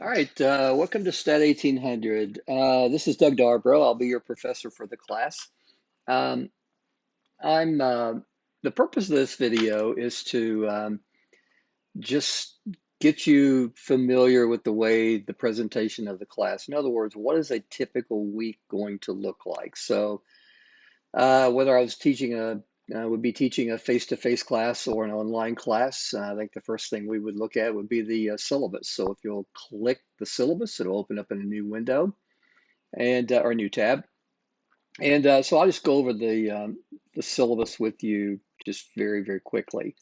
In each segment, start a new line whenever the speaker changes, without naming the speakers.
All right, welcome to STAT 1800. This is Doug Darbro. I'll be your professor for the class. Um, I'm The purpose of this video is to just get you familiar with the way the presentation of the class. In other words, what is a typical week going to look like? So whether I was teaching would be teaching a face-to-face class or an online class, I think the first thing we would look at would be the syllabus. So if you'll click the syllabus, it'll open up in a new window and or a new tab. And so I'll just go over the syllabus with you just very, very quickly.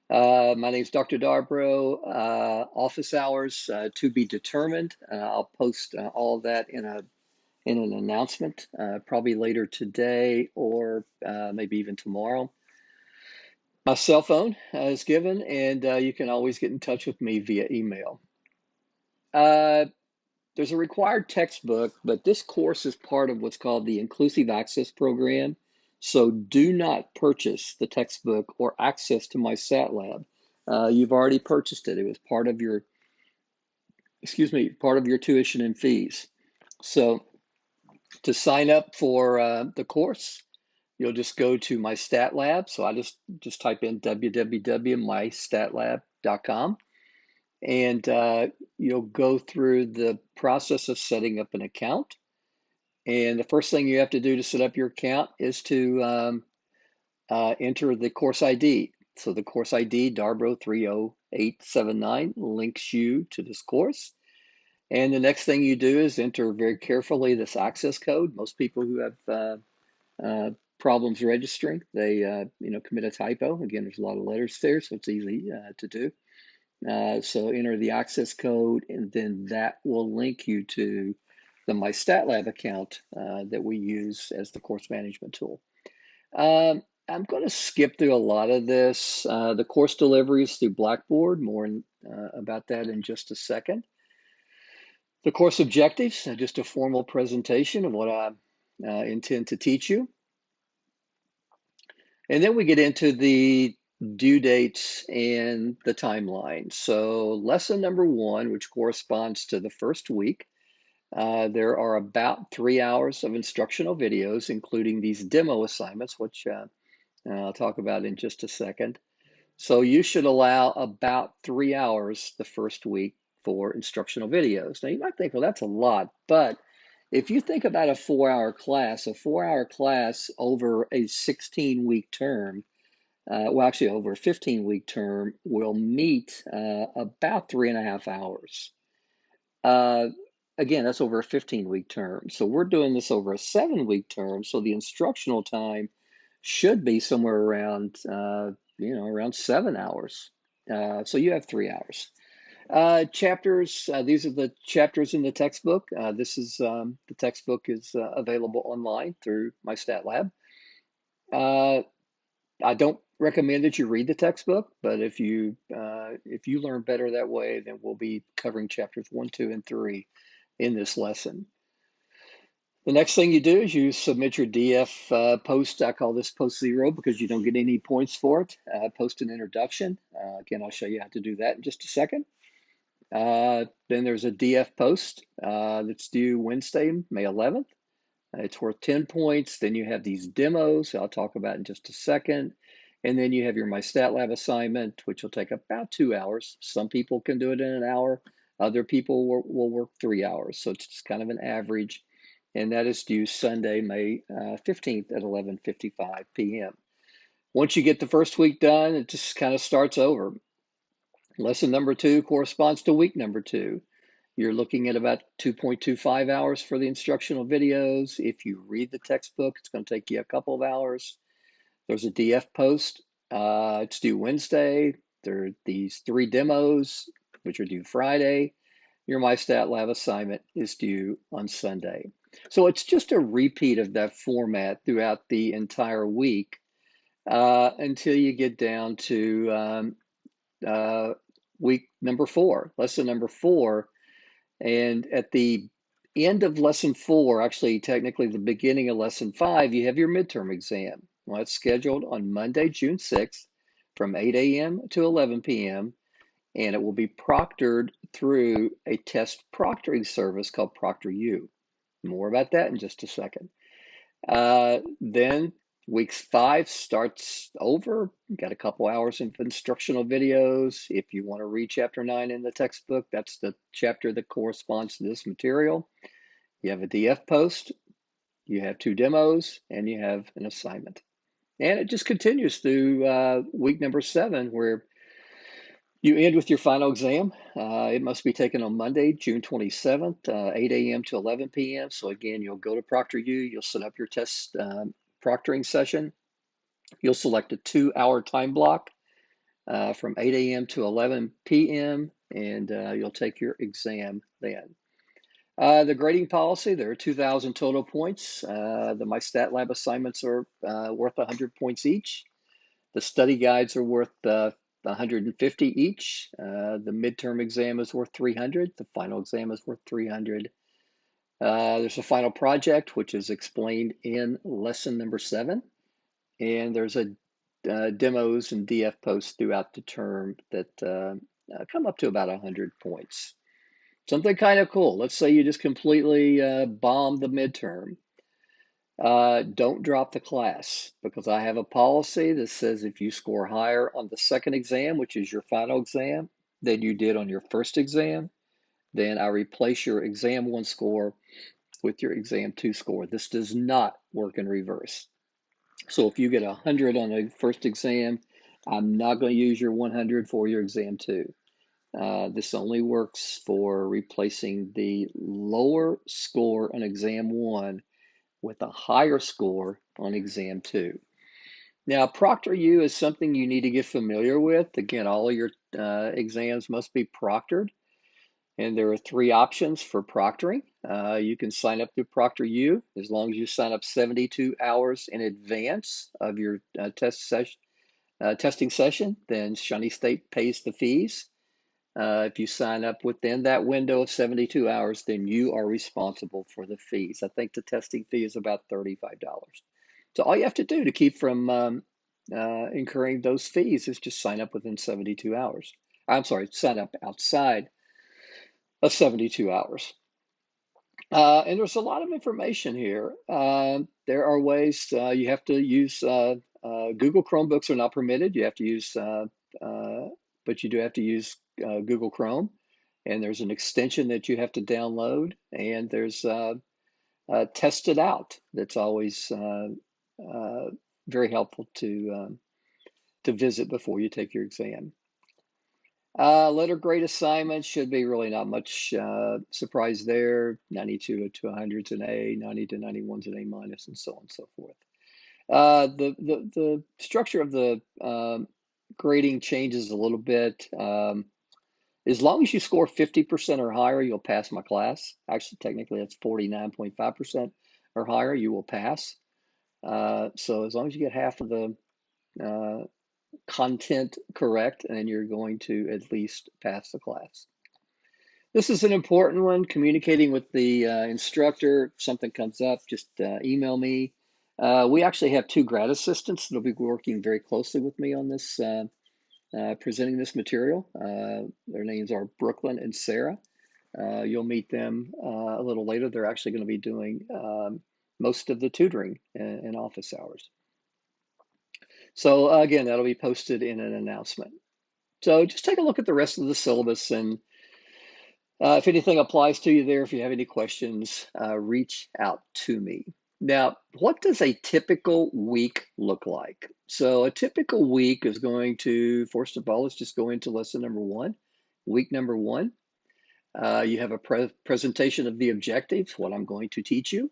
My name is Dr. Darbro. Office hours to be determined. I'll post all of that in an announcement, probably later today or maybe even tomorrow. My cell phone is given, and you can always get in touch with me via email. There's a required textbook, but this course is part of what's called the Inclusive Access Program. So do not purchase the textbook or access to my SAT lab. You've already purchased it. It was part of your, part of your tuition and fees. So to sign up for the course, you'll just go to my STAT lab. So I just type in www.mystatlab.com. And you'll go through the process of setting up an account. And the first thing you have to do to set up your account is to enter the course ID. So the course ID, Darbro 30879, links you to this course. And the next thing you do is enter very carefully this access code. Most people who have problems registering, they commit a typo. Again, there's a lot of letters there, so it's easy to do. So enter the access code, and then that will link you to the MyStatLab account that we use as the course management tool. I'm going to skip through a lot of this. The course delivery is through Blackboard. More about that in just a second. The course objectives, just a formal presentation of what I intend to teach you. And then we get into the due dates and the timeline. So lesson number 1, which corresponds to the first week, there are about 3 hours of instructional videos, including these demo assignments, which I'll talk about in just a second. So you should allow about 3 hours the first week for instructional videos. Now you might think, well, that's a lot, but if you think about a 4-hour class, over a 16-week term, well, actually over a 15-week term, will meet about 3.5 hours. Again, that's over a 15-week term. So we're doing this over a 7-week term. So the instructional time should be somewhere around, around 7 hours. So you have 3 hours. Chapters, these are the chapters in the textbook. The textbook is available online through my Stat Lab. I don't recommend that you read the textbook, but if you learn better that way, then we'll be covering chapters 1, 2, and 3 in this lesson. The next thing you do is you submit your DF post. I call this post 0 because you don't get any points for it. Post an introduction. Again, I'll show you how to do that in just a second. Then there's a DF post that's due Wednesday, May 11th. It's worth 10 points. Then you have these demos I'll talk about in just a second. And then you have your MyStatLab assignment, which will take about 2 hours. Some people can do it in an hour. Other people will work 3 hours. So it's just kind of an average. And that is due Sunday, May 15th at 11:55 p.m. Once you get the first week done, it just kind of starts over. Lesson number 2 corresponds to week number 2. You're looking at about 2.25 hours for the instructional videos. If you read the textbook, it's going to take you a couple of hours. There's a DF post. It's due Wednesday. There are these 3 demos, which are due Friday. Your MyStatLab assignment is due on Sunday. So it's just a repeat of that format throughout the entire week until you get down to week number 4, lesson number 4. And at the end of lesson 4, actually technically the beginning of lesson 5, you have your midterm exam. Well, it's scheduled on Monday, June 6th from 8 a.m. to 11 p.m. and it will be proctored through a test proctoring service called Proctoru. More about that in just a second. Then week 5 starts over. Got a couple hours of instructional videos. If you want to read chapter 9 in the textbook, that's the chapter that corresponds to this material. You have a DF post, you have 2 demos, and you have an assignment. And it just continues through week number 7, where you end with your final exam. It must be taken on Monday, June 27th, 8 a.m. to 11 p.m. So again, you'll go to Proctoru, you'll set up your test proctoring session. You'll select a 2-hour time block from 8 a.m. to 11 p.m. and you'll take your exam then. The grading policy, there are 2,000 total points. My stat lab assignments are worth 100 points each. The study guides are worth 150 each. The midterm exam is worth 300. The final exam is worth 300. There's a final project, which is explained in lesson number 7. And there's a demos and DF posts throughout the term that come up to about 100 points. Something kind of cool. Let's say you just completely bombed the midterm. Don't drop the class, because I have a policy that says if you score higher on the second exam, which is your final exam, than you did on your first exam, then I replace your exam 1 score with your exam 2 score. This does not work in reverse. So if you get 100 on the first exam, I'm not going to use your 100 for your exam 2. This only works for replacing the lower score on exam 1 with a higher score on exam 2. Now, Proctoru is something you need to get familiar with. Again, all of your exams must be proctored, and there are 3 options for proctoring. You can sign up through Proctoru as long as you sign up 72 hours in advance of your testing session. Then Shawnee State pays the fees. If you sign up within that window of 72 hours, then you are responsible for the fees. I think the testing fee is about $35. So all you have to do to keep from incurring those fees is just sign up within 72 hours. I'm sorry, sign up outside of 72 hours. And there's a lot of information here. There are ways you have to use, Google Chromebooks are not permitted. You have to use, but you do have to use Google Chrome. And there's an extension that you have to download. And there's Test It Out. That's always very helpful to visit before you take your exam. Letter grade assignments should be really not much surprise there. 92 to 100 is an A, 90 to 91 is an A minus, and so on and so forth. The structure of the grading changes a little bit. As long as you score 50% or higher, you'll pass my class. Actually, technically, that's 49.5% or higher, you will pass. So as long as you get half of the content correct, and you're going to at least pass the class. This is an important one, communicating with the instructor. If something comes up, just email me. We actually have 2 grad assistants that will be working very closely with me on this, presenting this material. Their names are Brooklyn and Sarah. You'll meet them a little later. They're actually going to be doing most of the tutoring in office hours. So again, that'll be posted in an announcement. So just take a look at the rest of the syllabus, and if anything applies to you there, if you have any questions, reach out to me. Now, what does a typical week look like? So a typical week is going to, first of all, let's just go into lesson number 1, week number 1. You have a presentation of the objectives, what I'm going to teach you.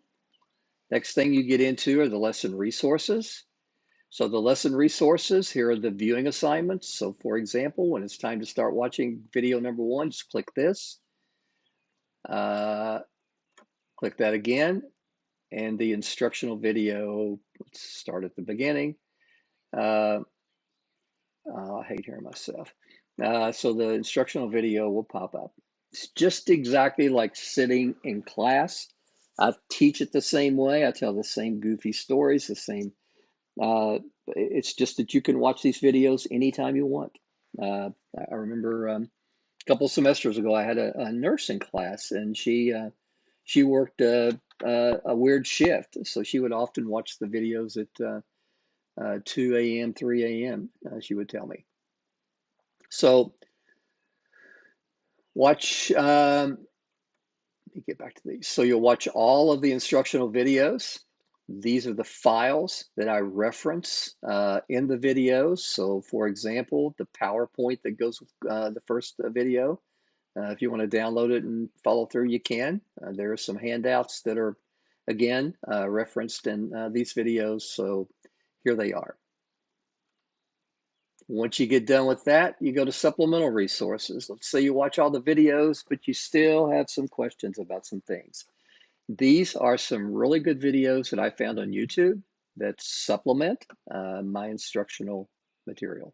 Next thing you get into are the lesson resources. So the lesson resources, here are the viewing assignments. So for example, when it's time to start watching video number 1, just click this. Click that again. And the instructional video, let's start at the beginning. I hate hearing myself. So the instructional video will pop up. It's just exactly like sitting in class. I teach it the same way. I tell the same goofy stories, the same. It's just that you can watch these videos anytime you want. I remember a couple semesters ago, I had a nursing class, and she worked a weird shift, so she would often watch the videos at 2 a.m., 3 a.m., she would tell me. So watch, let me get back to these. So you'll watch all of the instructional videos. These are the files that I reference in the videos. So for example, the PowerPoint that goes with the first video, if you want to download it and follow through, you can. There are some handouts that are, again, referenced in these videos. So here they are. Once you get done with that, you go to Supplemental Resources. Let's say you watch all the videos, but you still have some questions about some things. These are some really good videos that I found on YouTube that supplement my instructional material.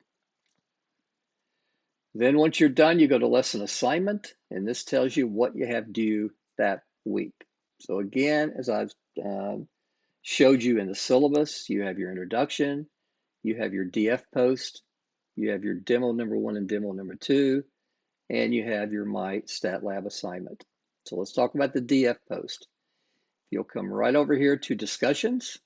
Then once you're done, you go to Lesson Assignment, and this tells you what you have due that week. So again, as I've showed you in the syllabus, you have your introduction, you have your DF post, you have your demo number 1 and demo number 2, and you have your My Stat Lab assignment. So let's talk about the DF post. You'll come right over here to Discussions.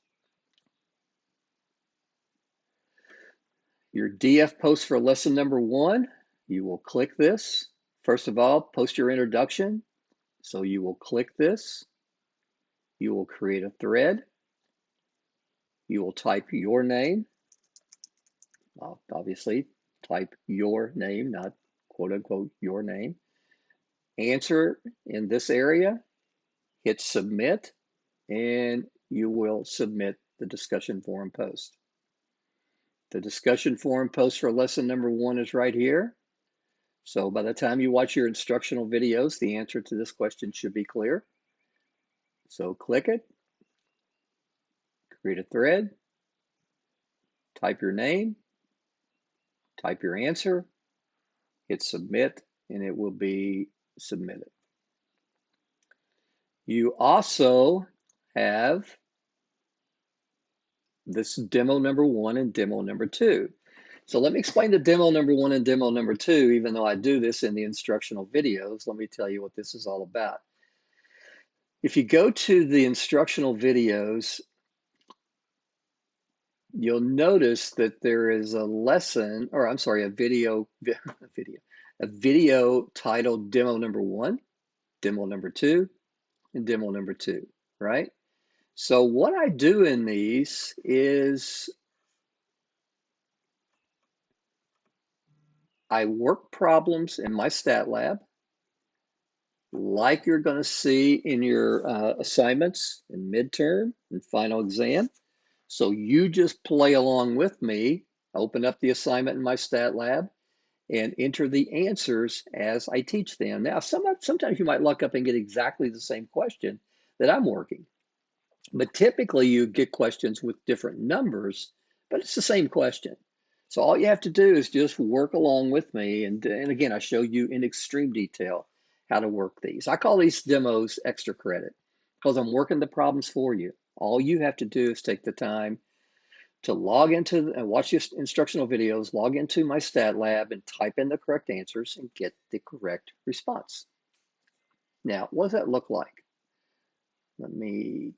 Your DF post for lesson number 1, you will click this. First of all, post your introduction. So you will click this. You will create a thread. You will type your name. Obviously, type your name, not quote unquote your name. Answer in this area, hit submit, and you will submit the discussion forum post. The discussion forum post for lesson number 1 is right here. So by the time you watch your instructional videos, the answer to this question should be clear. So click it, create a thread, type your name, type your answer, hit submit, and it will be submitted. You also have this demo number 1 and demo number 2. So let me explain the demo number 1 and demo number 2, even though I do this in the instructional videos. Let me tell you what this is all about. If you go to the instructional videos, you'll notice that there is a lesson, or I'm sorry, a video titled demo number 1, demo number 2, and demo number 2, right? So what I do in these is I work problems in my stat lab, like you're going to see in your assignments in midterm and final exam. So you just play along with me, open up the assignment in my stat lab, and enter the answers as I teach them. Now, sometimes you might luck up and get exactly the same question that I'm working, but typically you get questions with different numbers, but it's the same question. So all you have to do is just work along with me, and again, I show you in extreme detail how to work these. I call these demos extra credit because I'm working the problems for you. All you have to do is take the time to log into and watch your instructional videos, log into my stat lab and type in the correct answers and get the correct response. Now, what does that look like? Let me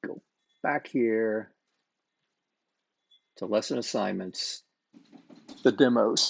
go back here to lesson assignments, the demos.